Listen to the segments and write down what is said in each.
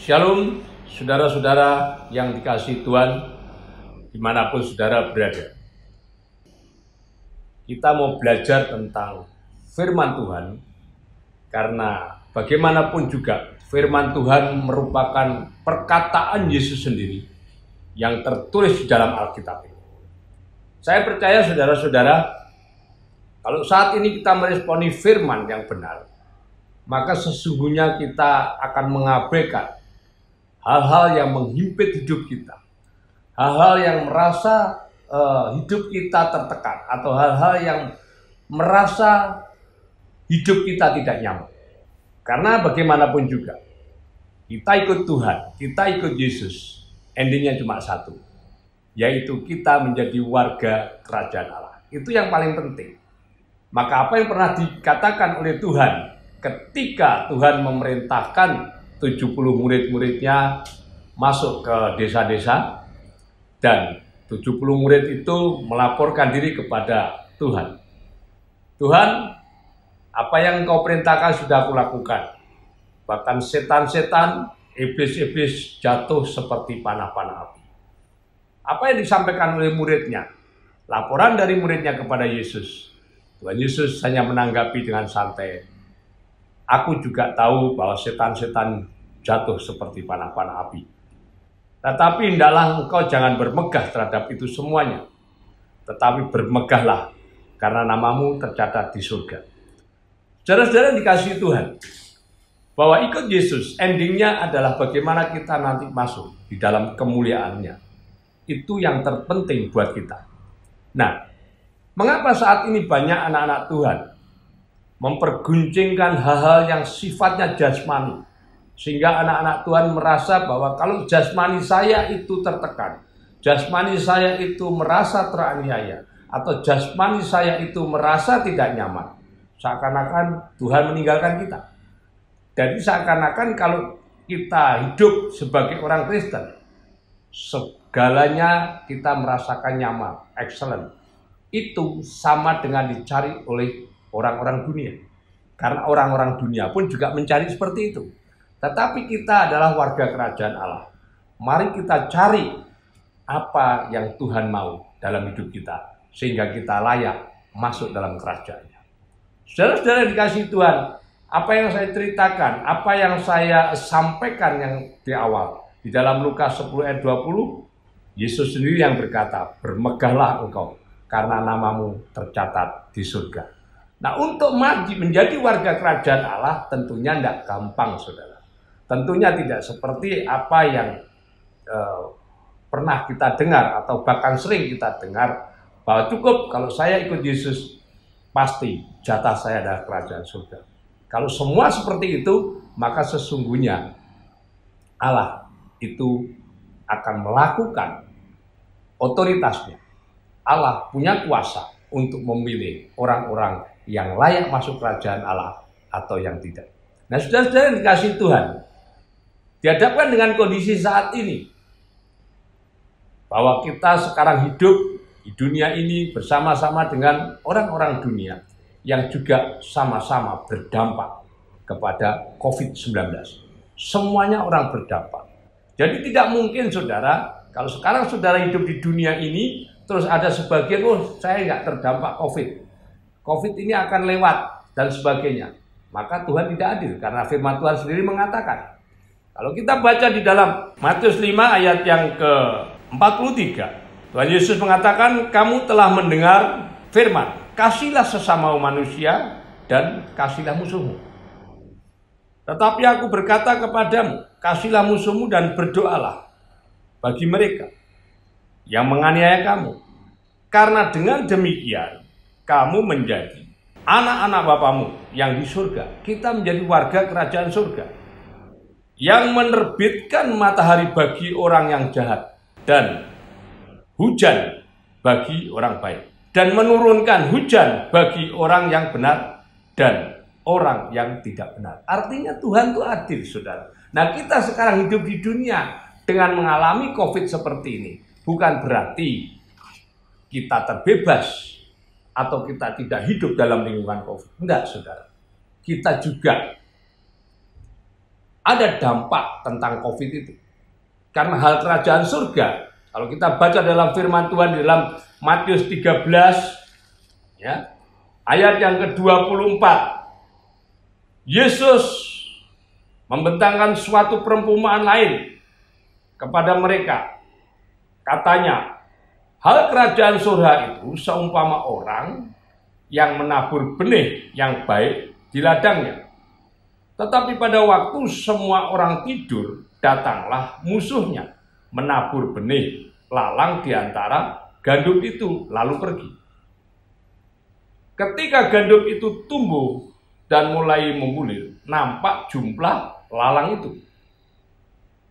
Shalom, saudara-saudara yang dikasihi Tuhan, dimanapun saudara berada. Kita mau belajar tentang firman Tuhan, karena bagaimanapun juga firman Tuhan merupakan perkataan Yesus sendiri yang tertulis di dalam Alkitab. Saya percaya saudara-saudara, kalau saat ini kita meresponi firman yang benar, maka sesungguhnya kita akan mengabaikan hal-hal yang menghimpit hidup kita, hal-hal yang merasa hidup kita tertekan, atau hal-hal yang merasa hidup kita tidak nyaman. Karena bagaimanapun juga, kita ikut Tuhan, kita ikut Yesus, endingnya cuma satu, yaitu kita menjadi warga kerajaan Allah. Itu yang paling penting. Maka apa yang pernah dikatakan oleh Tuhan ketika Tuhan memerintahkan 70 murid-muridnya masuk ke desa-desa, dan 70 murid itu melaporkan diri kepada Tuhan. Tuhan, apa yang Engkau perintahkan sudah aku lakukan. Bahkan setan-setan, iblis-iblis jatuh seperti panah-panah api. Apa yang disampaikan oleh muridnya? Laporan dari muridnya kepada Yesus. Tuhan Yesus hanya menanggapi dengan santai. Aku juga tahu bahwa setan-setan jatuh seperti panah-panah api. Tetapi hendaklah engkau jangan bermegah terhadap itu semuanya. Tetapi bermegahlah karena namamu tercatat di surga. Saudara-saudara dikasihi Tuhan, bahwa ikut Yesus endingnya adalah bagaimana kita nanti masuk di dalam kemuliaannya. Itu yang terpenting buat kita. Nah, mengapa saat ini banyak anak-anak Tuhan memperguncingkan hal-hal yang sifatnya jasmani, sehingga anak-anak Tuhan merasa bahwa kalau jasmani saya itu tertekan, jasmani saya itu merasa teraniaya, atau jasmani saya itu merasa tidak nyaman, seakan-akan Tuhan meninggalkan kita. Jadi seakan-akan kalau kita hidup sebagai orang Kristen, segalanya kita merasakan nyaman, excellent. Itu sama dengan dicari oleh orang-orang dunia. Karena orang-orang dunia pun juga mencari seperti itu. Tetapi kita adalah warga kerajaan Allah. Mari kita cari apa yang Tuhan mau dalam hidup kita, sehingga kita layak masuk dalam kerajaannya. Saudara-saudara dikasihi Tuhan, apa yang saya ceritakan, apa yang saya sampaikan yang di awal, di dalam Lukas 10 ayat 20, Yesus sendiri yang berkata, bermegahlah engkau, karena namamu tercatat di surga. Nah, untuk menjadi warga kerajaan Allah tentunya tidak gampang, saudara. Tentunya tidak seperti apa yang pernah kita dengar, atau bahkan sering kita dengar, bahwa cukup kalau saya ikut Yesus, pasti jatah saya adalah kerajaan surga. Kalau semua seperti itu, maka sesungguhnya Allah itu akan melakukan otoritasnya. Allah punya kuasa untuk memilih orang-orang yang layak masuk kerajaan Allah atau yang tidak. Nah, saudara-saudara yang dikasihi Tuhan, dihadapkan dengan kondisi saat ini, bahwa kita sekarang hidup di dunia ini bersama-sama dengan orang-orang dunia yang juga sama-sama berdampak kepada COVID-19. Semuanya orang berdampak. Jadi tidak mungkin, saudara, kalau sekarang saudara hidup di dunia ini, terus ada sebagian, saya nggak terdampak COVID. COVID ini akan lewat dan sebagainya. Maka Tuhan tidak adil, karena firman Tuhan sendiri mengatakan. Kalau kita baca di dalam Matius 5 ayat yang ke-43, Tuhan Yesus mengatakan, kamu telah mendengar firman, kasihlah sesama manusia dan kasihlah musuhmu. Tetapi aku berkata kepadamu, kasihlah musuhmu dan berdoalah bagi mereka yang menganiaya kamu. Karena dengan demikian, kamu menjadi anak-anak Bapamu yang di surga. Kita menjadi warga kerajaan surga, yang menerbitkan matahari bagi orang yang jahat, dan hujan bagi orang baik, dan menurunkan hujan bagi orang yang benar, dan orang yang tidak benar. Artinya Tuhan itu adil, saudara. Nah, kita sekarang hidup di dunia dengan mengalami COVID seperti ini, bukan berarti kita terbebas atau kita tidak hidup dalam lingkungan COVID. Enggak, saudara. Kita juga ada dampak tentang COVID itu. Karena hal kerajaan surga, kalau kita baca dalam firman Tuhan di dalam Matius 13, ya, ayat yang ke-24, Yesus membentangkan suatu perumpamaan lain kepada mereka. Katanya, hal kerajaan surga itu seumpama orang yang menabur benih yang baik di ladangnya. Tetapi pada waktu semua orang tidur, datanglah musuhnya, menabur benih lalang di antara gandum itu, lalu pergi. Ketika gandum itu tumbuh dan mulai membulir, nampak jumlah lalang itu.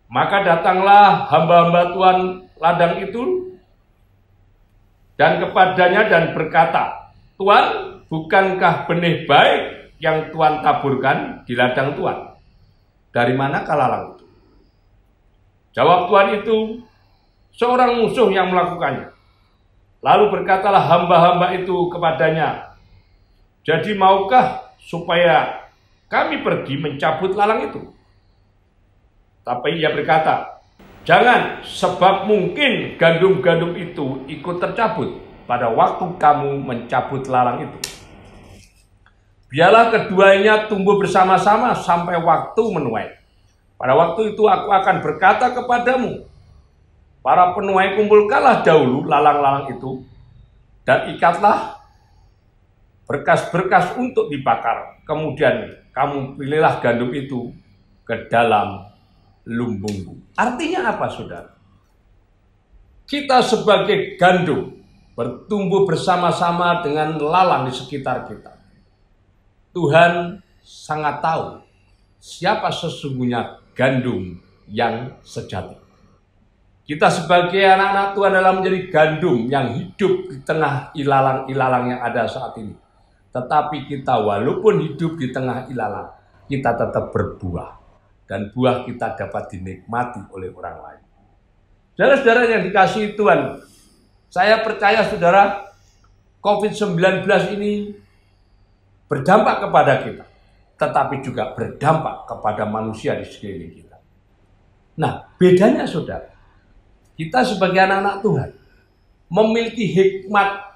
Maka datanglah hamba-hamba Tuhan ladang itu dan kepadanya dan berkata, Tuhan, bukankah benih baik yang Tuhan taburkan di ladang Tuhan? Dari manakah lalang itu? Jawab Tuhan itu, seorang musuh yang melakukannya. Lalu berkatalah hamba-hamba itu kepadanya, jadi maukah supaya kami pergi mencabut lalang itu? Tapi ia berkata, jangan, sebab mungkin gandum-gandum itu ikut tercabut pada waktu kamu mencabut lalang itu. Biarlah keduanya tumbuh bersama-sama sampai waktu menuai. Pada waktu itu aku akan berkata kepadamu, para penuai, kumpulkanlah dahulu lalang-lalang itu dan ikatlah berkas-berkas untuk dibakar. Kemudian kamu pilihlah gandum itu ke dalam lumbungku. Artinya apa, saudara? Kita sebagai gandum bertumbuh bersama-sama dengan lalang di sekitar kita. Tuhan sangat tahu siapa sesungguhnya gandum yang sejati. Kita sebagai anak-anak Tuhan adalah menjadi gandum yang hidup di tengah ilalang-ilalang yang ada saat ini. Tetapi kita walaupun hidup di tengah ilalang, kita tetap berbuah. Dan buah kita dapat dinikmati oleh orang lain. Saudara-saudara yang dikasihi Tuhan, saya percaya saudara, COVID-19 ini berdampak kepada kita, tetapi juga berdampak kepada manusia di sekeliling kita. Nah, bedanya saudara, kita sebagai anak-anak Tuhan memiliki hikmat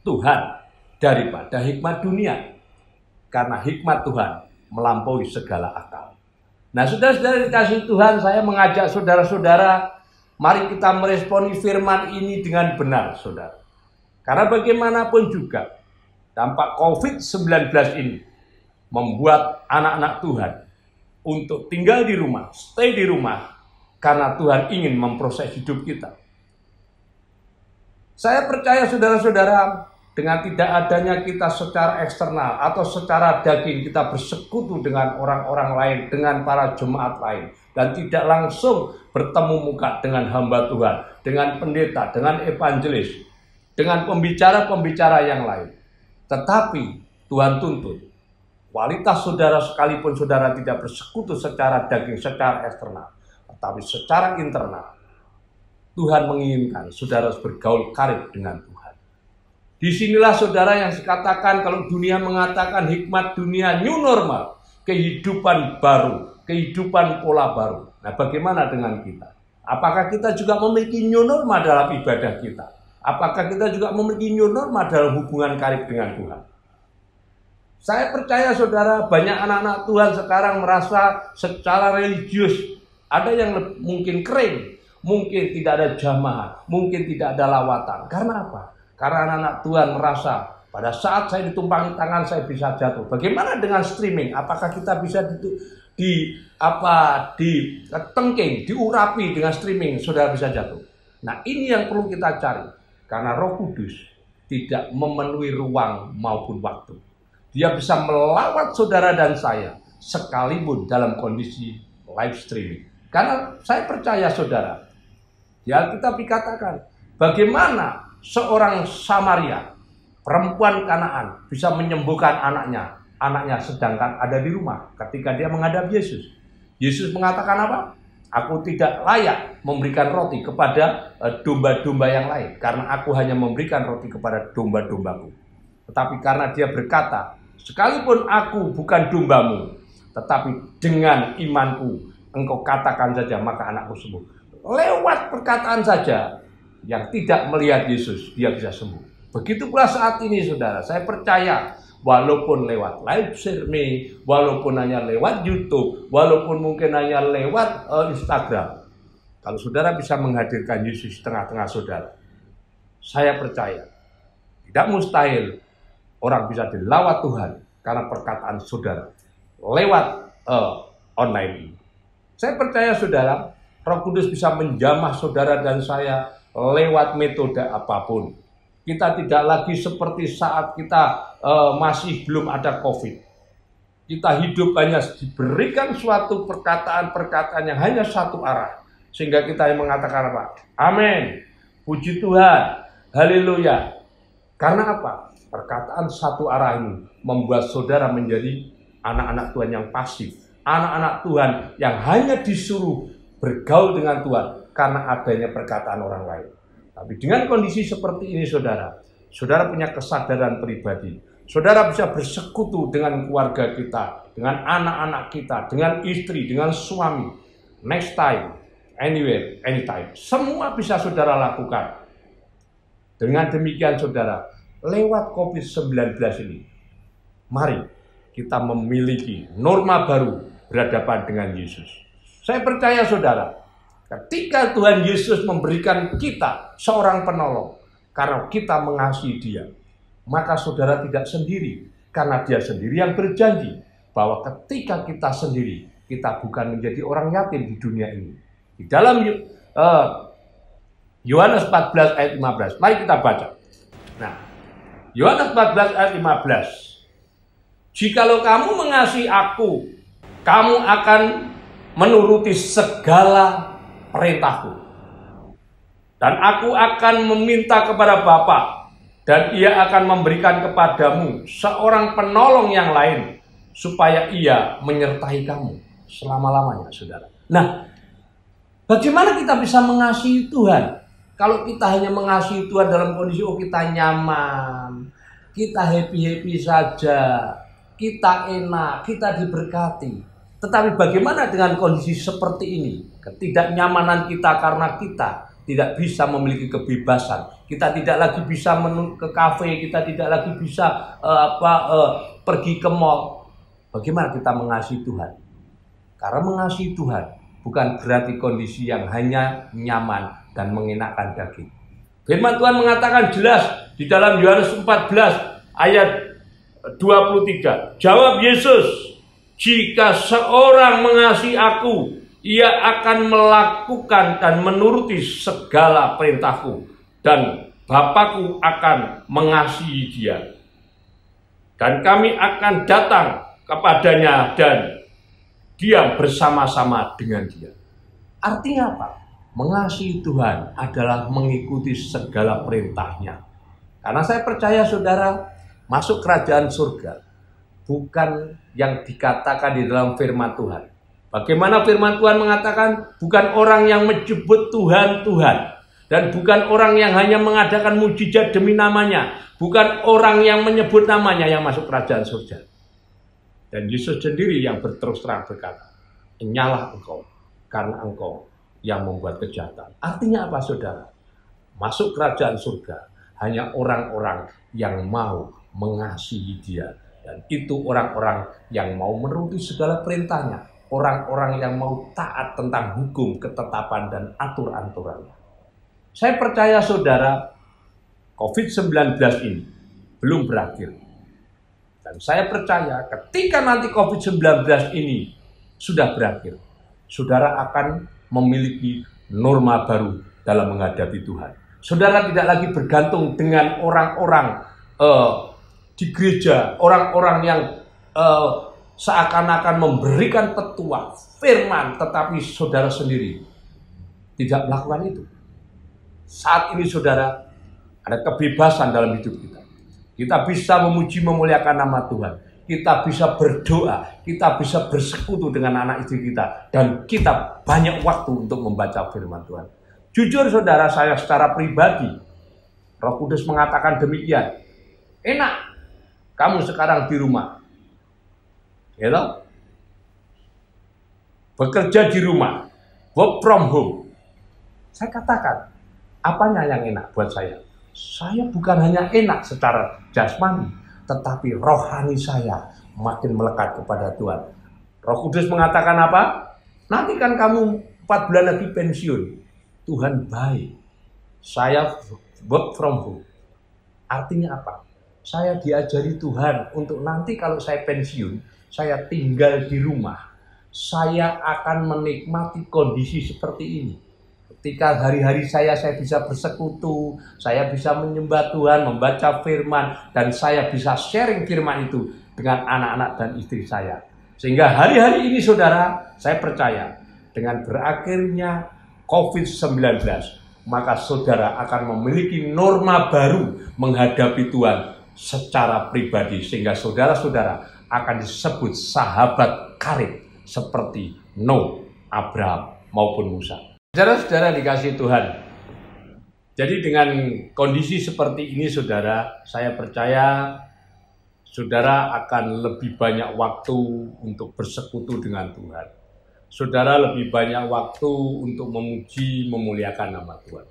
Tuhan daripada hikmat dunia. Karena hikmat Tuhan melampaui segala akal. Nah, saudara-saudara dikasihi Tuhan, saya mengajak saudara-saudara, mari kita meresponi firman ini dengan benar, saudara. Karena bagaimanapun juga, dampak COVID-19 ini membuat anak-anak Tuhan untuk tinggal di rumah, stay di rumah, karena Tuhan ingin memproses hidup kita. Saya percaya saudara-saudara, dengan tidak adanya kita secara eksternal atau secara daging kita bersekutu dengan orang-orang lain, dengan para jemaat lain, dan tidak langsung bertemu muka dengan hamba Tuhan, dengan pendeta, dengan evangelis, dengan pembicara-pembicara yang lain. Tetapi Tuhan tuntut kualitas saudara sekalipun saudara tidak bersekutu secara daging, secara eksternal, tetapi secara internal, Tuhan menginginkan saudara bergaul karib dengan Tuhan. Disinilah saudara yang dikatakan, kalau dunia mengatakan hikmat dunia new normal, kehidupan baru, kehidupan pola baru. Nah, bagaimana dengan kita? Apakah kita juga memiliki new normal dalam ibadah kita? Apakah kita juga memiliki new normal dalam hubungan karib dengan Tuhan? Saya percaya saudara, banyak anak-anak Tuhan sekarang merasa secara religius, ada yang mungkin kering, mungkin tidak ada jamaah, mungkin tidak ada lawatan. Karena apa? Karena anak-anak Tuhan merasa pada saat saya ditumpangi tangan saya bisa jatuh. Bagaimana dengan streaming? Apakah kita bisa ditengking, diurapi dengan streaming, saudara bisa jatuh? Nah, ini yang perlu kita cari. Karena Roh Kudus tidak memenuhi ruang maupun waktu. Dia bisa melawat saudara dan saya sekalipun dalam kondisi live streaming. Karena saya percaya saudara, di Alkitab dikatakan bagaimana seorang Samaria, perempuan Kanaan, bisa menyembuhkan anaknya sedangkan ada di rumah ketika dia menghadap Yesus. Yesus mengatakan apa? Aku tidak layak memberikan roti kepada domba-domba yang lain, karena aku hanya memberikan roti kepada domba-dombaku. Tetapi karena dia berkata, sekalipun aku bukan dombamu, tetapi dengan imanku, engkau katakan saja maka anakku sembuh. Lewat perkataan saja, yang tidak melihat Yesus dia bisa sembuh. Begitu pula saat ini saudara, saya percaya walaupun lewat live streaming, walaupun hanya lewat YouTube, walaupun mungkin hanya lewat Instagram, kalau saudara bisa menghadirkan Yesus tengah-tengah saudara, saya percaya tidak mustahil orang bisa dilawat Tuhan karena perkataan saudara lewat online ini. Saya percaya saudara, Roh Kudus bisa menjamah saudara dan saya lewat metode apapun. Kita tidak lagi seperti saat kita masih belum ada COVID. Kita hidup hanya diberikan suatu perkataan-perkataan yang hanya satu arah. Sehingga kita yang mengatakan apa? Amin. Puji Tuhan. Haleluya. Karena apa? Perkataan satu arah ini membuat saudara menjadi anak-anak Tuhan yang pasif. Anak-anak Tuhan yang hanya disuruh bergaul dengan Tuhan karena adanya perkataan orang lain. Tapi dengan kondisi seperti ini saudara punya kesadaran pribadi. Saudara bisa bersekutu dengan keluarga kita, dengan anak-anak kita, dengan istri, dengan suami. Next time, anywhere, anytime. Semua bisa saudara lakukan. Dengan demikian saudara, lewat COVID-19 ini, mari kita memiliki norma baru berhadapan dengan Yesus. Saya percaya saudara, ketika Tuhan Yesus memberikan kita seorang penolong, karena kita mengasihi dia, maka saudara tidak sendiri, karena dia sendiri yang berjanji, bahwa ketika kita sendiri, kita bukan menjadi orang yatim di dunia ini. Di dalam Yohanes 14 ayat 15, mari kita baca. Nah, Yohanes 14 ayat 15, jikalau kamu mengasihi aku, kamu akan menuruti segala perintahku. Dan aku akan meminta kepada Bapa, dan ia akan memberikan kepadamu seorang penolong yang lain, supaya ia menyertai kamu selama-lamanya, saudara. Nah, bagaimana kita bisa mengasihi Tuhan? Kalau kita hanya mengasihi Tuhan dalam kondisi kita nyaman, kita happy-happy saja, kita enak, kita diberkati. Tetapi bagaimana dengan kondisi seperti ini? Ketidaknyamanan kita karena kita tidak bisa memiliki kebebasan. Kita tidak lagi bisa ke kafe, kita tidak lagi bisa pergi ke mall. Bagaimana kita mengasihi Tuhan? Karena mengasihi Tuhan bukan berarti kondisi yang hanya nyaman dan mengenakan daging. Firman Tuhan mengatakan jelas di dalam Yohanes 14 ayat 23. Jawab Yesus, jika seorang mengasihi aku, ia akan melakukan dan menuruti segala perintahku, dan Bapakku akan mengasihi dia. Dan kami akan datang kepadanya dan diam bersama-sama dengan dia. Artinya apa? Mengasihi Tuhan adalah mengikuti segala perintahnya. Karena saya percaya saudara, masuk kerajaan surga bukan yang dikatakan di dalam firman Tuhan. Bagaimana firman Tuhan mengatakan, bukan orang yang menyebut Tuhan, Tuhan. Dan bukan orang yang hanya mengadakan mujizat demi namanya. Bukan orang yang menyebut namanya yang masuk kerajaan surga. Dan Yesus sendiri yang berterus terang berkata, enyalah engkau, karena engkau yang membuat kejahatan. Artinya apa saudara? Masuk kerajaan surga hanya orang-orang yang mau mengasihi dia. Dan itu orang-orang yang mau menuruti segala perintahnya. Orang-orang yang mau taat tentang hukum, ketetapan, dan aturan-aturannya. Saya percaya saudara, COVID-19 ini belum berakhir. Dan saya percaya ketika nanti COVID-19 ini sudah berakhir, saudara akan memiliki norma baru dalam menghadapi Tuhan. Saudara tidak lagi bergantung dengan orang-orang di gereja, orang-orang yang seakan-akan memberikan petuah, firman, tetapi saudara sendiri tidak melakukan itu. Saat ini saudara, ada kebebasan dalam hidup kita. Kita bisa memuji memuliakan nama Tuhan. Kita bisa berdoa, kita bisa bersekutu dengan anak istri kita. Dan kita banyak waktu untuk membaca firman Tuhan. Jujur saudara, saya secara pribadi, Roh Kudus mengatakan demikian. Enak, kamu sekarang di rumah. Gitu? bekerja di rumah, work from home. Saya katakan, apanya yang enak buat saya? Saya bukan hanya enak secara jasmani, tetapi rohani saya makin melekat kepada Tuhan. Roh Kudus mengatakan apa? Nanti kan kamu 4 bulan lagi pensiun. Tuhan baik. Saya work from home. Artinya apa? Saya diajari Tuhan untuk nanti kalau saya pensiun, saya tinggal di rumah. Saya akan menikmati kondisi seperti ini. Ketika hari-hari saya bisa bersekutu, saya bisa menyembah Tuhan, membaca firman, dan saya bisa sharing firman itu dengan anak-anak dan istri saya. Sehingga hari-hari ini saudara, saya percaya dengan berakhirnya COVID-19, maka saudara akan memiliki norma baru menghadapi Tuhan secara pribadi. Sehingga saudara-saudara akan disebut sahabat karib seperti Nuh, Abraham, maupun Musa. Saudara-saudara dikasihi Tuhan. Jadi dengan kondisi seperti ini saudara, saya percaya saudara akan lebih banyak waktu untuk bersekutu dengan Tuhan. Saudara lebih banyak waktu untuk memuji, memuliakan nama Tuhan.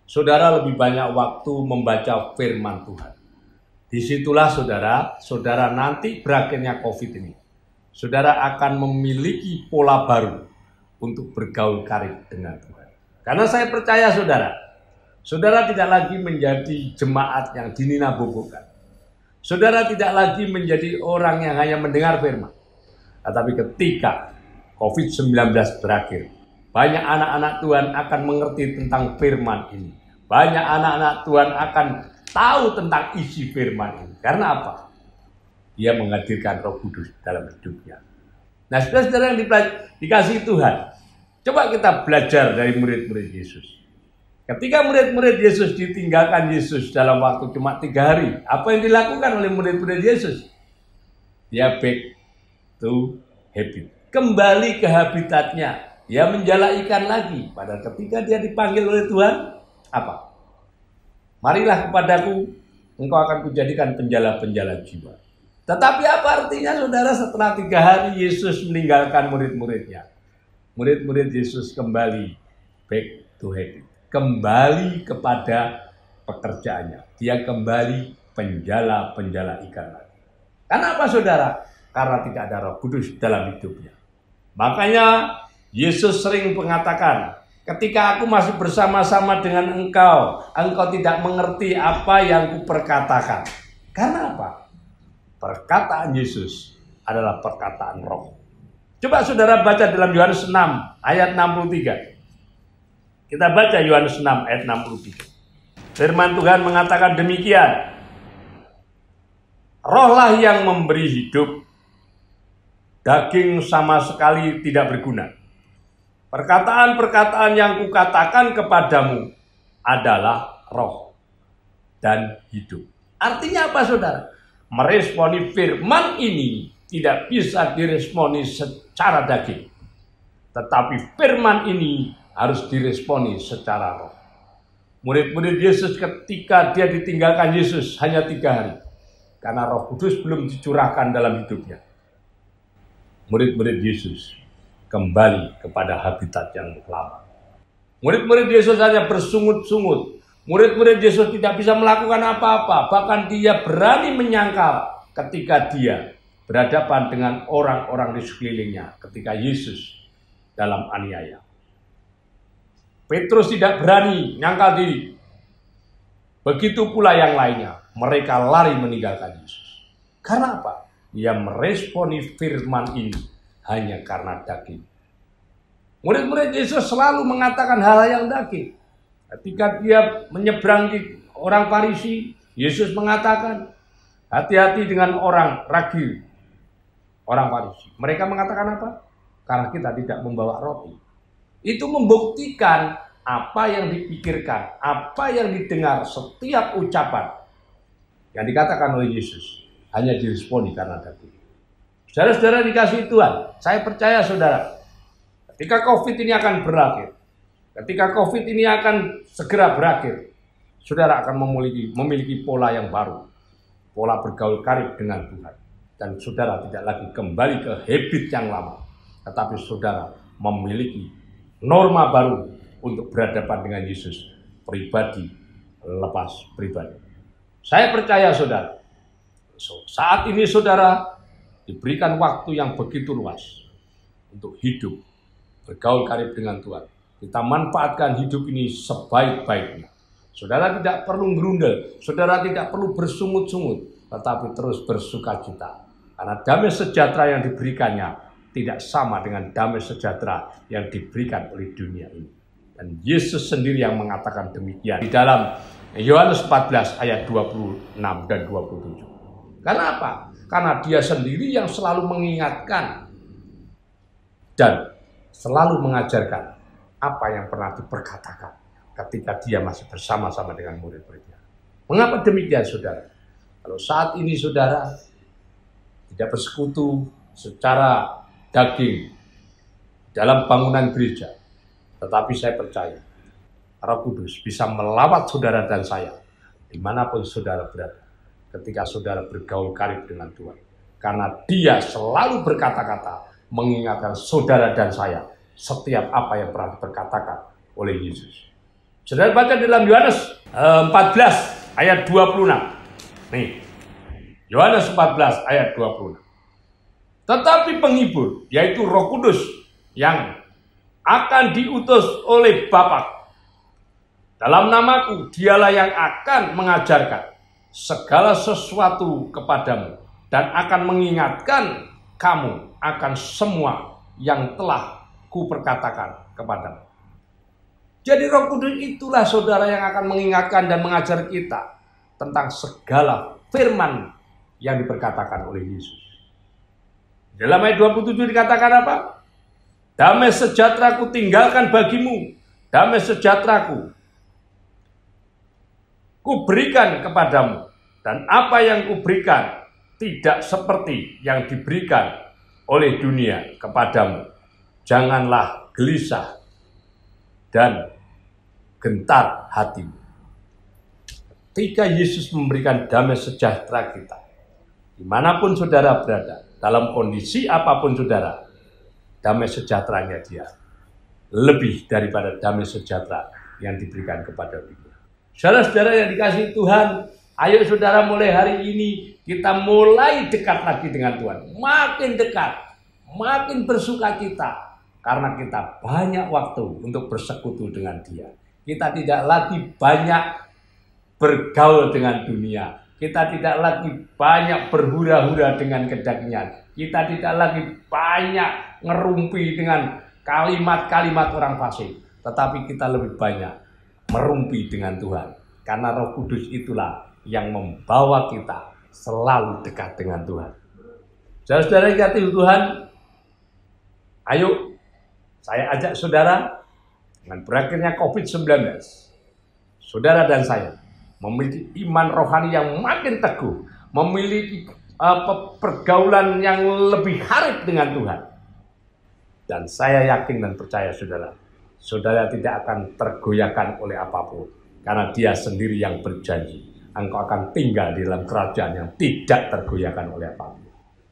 Saudara lebih banyak waktu membaca firman Tuhan. Disitulah saudara nanti berakhirnya COVID ini, saudara akan memiliki pola baru untuk bergaul karib dengan Tuhan. Karena saya percaya saudara tidak lagi menjadi jemaat yang dininabobokan. Saudara tidak lagi menjadi orang yang hanya mendengar firman. Tetapi ketika COVID-19 berakhir, banyak anak-anak Tuhan akan mengerti tentang firman ini. Banyak anak-anak Tuhan akan tahu tentang isi firman ini. Karena apa? Dia menghadirkan Roh Kudus dalam hidupnya. Nah, saudara-saudara yang dikasihi Tuhan, coba kita belajar dari murid-murid Yesus. Ketika murid-murid Yesus ditinggalkan Yesus dalam waktu cuma 3 hari, apa yang dilakukan oleh murid-murid Yesus? Dia back to habit. Kembali ke habitatnya. Dia menjala ikan lagi. Padahal ketika dia dipanggil oleh Tuhan, apa? Marilah kepadaku, engkau akan kujadikan penjala-penjala jiwa. Tetapi apa artinya saudara setelah 3 hari Yesus meninggalkan murid-muridnya? Murid-murid Yesus kembali back to habit. Kembali kepada pekerjaannya. Dia kembali penjala-penjala ikan lagi. Karena apa saudara? Karena tidak ada Roh Kudus dalam hidupnya. Makanya Yesus sering mengatakan, ketika aku masih bersama-sama dengan engkau, engkau tidak mengerti apa yang kuperkatakan. Karena apa? Perkataan Yesus adalah perkataan roh. Coba saudara baca dalam Yohanes 6 ayat 63. Kita baca Yohanes 6 ayat 63. Firman Tuhan mengatakan demikian. Rohlah yang memberi hidup, daging sama sekali tidak berguna. Perkataan-perkataan yang kukatakan kepadamu adalah roh dan hidup. Artinya apa saudara? Meresponi firman ini tidak bisa diresponi secara daging. Tetapi firman ini harus diresponi secara roh. Murid-murid Yesus ketika dia ditinggalkan Yesus hanya 3 hari. Karena Roh Kudus belum dicurahkan dalam hidupnya. Murid-murid Yesus kembali kepada habitat yang lama. Murid-murid Yesus hanya bersungut-sungut. Murid-murid Yesus tidak bisa melakukan apa-apa. Bahkan dia berani menyangkal ketika dia berhadapan dengan orang-orang di sekelilingnya. Ketika Yesus dalam aniaya. Petrus tidak berani nyangkal diri. Begitu pula yang lainnya. Mereka lari meninggalkan Yesus. Karena apa? Dia meresponi firman ini hanya karena daging. Murid-murid Yesus selalu mengatakan hal yang daging. Ketika dia menyeberangi orang Farisi, Yesus mengatakan, hati-hati dengan orang ragil, orang Farisi. Mereka mengatakan apa? Karena kita tidak membawa roti. Itu membuktikan apa yang dipikirkan, apa yang didengar, setiap ucapan yang dikatakan oleh Yesus hanya diresponi karena daging. Saudara-saudara dikasihi Tuhan, saya percaya saudara, ketika COVID ini akan berakhir, ketika COVID ini akan segera berakhir, saudara akan memiliki pola yang baru, pola bergaul karib dengan Tuhan. Dan saudara tidak lagi kembali ke habit yang lama, tetapi saudara memiliki norma baru untuk berhadapan dengan Yesus, pribadi lepas pribadi. Saya percaya saudara, saat ini saudara diberikan waktu yang begitu luas untuk hidup, bergaul karib dengan Tuhan. Kita manfaatkan hidup ini sebaik-baiknya. Saudara tidak perlu gerundel, saudara tidak perlu bersungut-sungut, tetapi terus bersukacita. Karena damai sejahtera yang diberikannya tidak sama dengan damai sejahtera yang diberikan oleh dunia ini. Dan Yesus sendiri yang mengatakan demikian di dalam Yohanes 14 ayat 26 dan 27. Karena apa? Karena dia sendiri yang selalu mengingatkan dan selalu mengajarkan apa yang pernah diperkatakan ketika dia masih bersama-sama dengan murid-muridnya. Mengapa demikian, saudara? Kalau saat ini saudara tidak bersekutu secara daging dalam bangunan gereja, tetapi saya percaya Roh Kudus bisa melawat saudara dan saya dimanapun saudara berada ketika saudara bergaul karib dengan Tuhan. Karena dia selalu berkata-kata mengingatkan saudara dan saya setiap apa yang pernah diperkatakan oleh Yesus. Saudara baca dalam Yohanes 14 ayat 26. Nih, Yohanes 14 ayat 26. Tetapi penghibur, yaitu Roh Kudus yang akan diutus oleh Bapa dalam namaku, dialah yang akan mengajarkan segala sesuatu kepadamu dan akan mengingatkan kamu akan semua yang telah kuperkatakan kepadamu. Jadi Roh Kudus itulah saudara yang akan mengingatkan dan mengajar kita tentang segala firman yang diperkatakan oleh Yesus. Dalam ayat 27 dikatakan apa? Damai sejahtera ku tinggalkan bagimu, damai sejahtera ku berikan kepadamu, dan apa yang ku berikan tidak seperti yang diberikan oleh dunia kepadamu. Janganlah gelisah dan gentar hatimu. Ketika Yesus memberikan damai sejahtera kita, dimanapun saudara berada, dalam kondisi apapun saudara, damai sejahteranya dia lebih daripada damai sejahtera yang diberikan kepada dunia. Saudara-saudara yang dikasihi Tuhan, ayo saudara mulai hari ini kita mulai dekat lagi dengan Tuhan. Makin dekat, makin bersukacita, karena kita banyak waktu untuk bersekutu dengan Dia. Kita tidak lagi banyak bergaul dengan dunia. Kita tidak lagi banyak berhura-hura dengan kedagingan. Kita tidak lagi banyak ngerumpi dengan kalimat-kalimat orang fasik. Tetapi kita lebih banyak merumpi dengan Tuhan. Karena Roh Kudus itulah yang membawa kita selalu dekat dengan Tuhan. Saudara-saudara yang dikasihi Tuhan, ayo saya ajak saudara dengan berakhirnya COVID-19, saudara dan saya memiliki iman rohani yang makin teguh, memiliki pergaulan yang lebih harib dengan Tuhan. Dan saya yakin dan percaya saudara tidak akan tergoyahkan oleh apapun. Karena Dia sendiri yang berjanji, engkau akan tinggal di dalam kerajaan yang tidak tergoyahkan oleh apapun.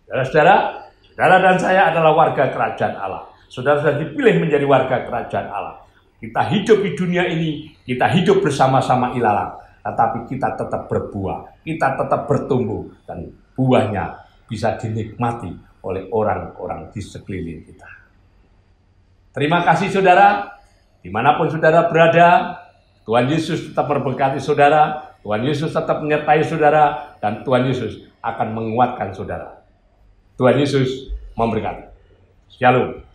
Saudara dan saya adalah warga kerajaan Allah. Saudara sudah dipilih menjadi warga kerajaan Allah. Kita hidup di dunia ini, kita hidup bersama-sama ilalang. Tetapi kita tetap berbuah, kita tetap bertumbuh, dan buahnya bisa dinikmati oleh orang-orang di sekeliling kita. Terima kasih saudara, dimanapun saudara berada, Tuhan Yesus tetap memberkati saudara, Tuhan Yesus tetap menyertai saudara, dan Tuhan Yesus akan menguatkan saudara. Tuhan Yesus memberkati. Shalom.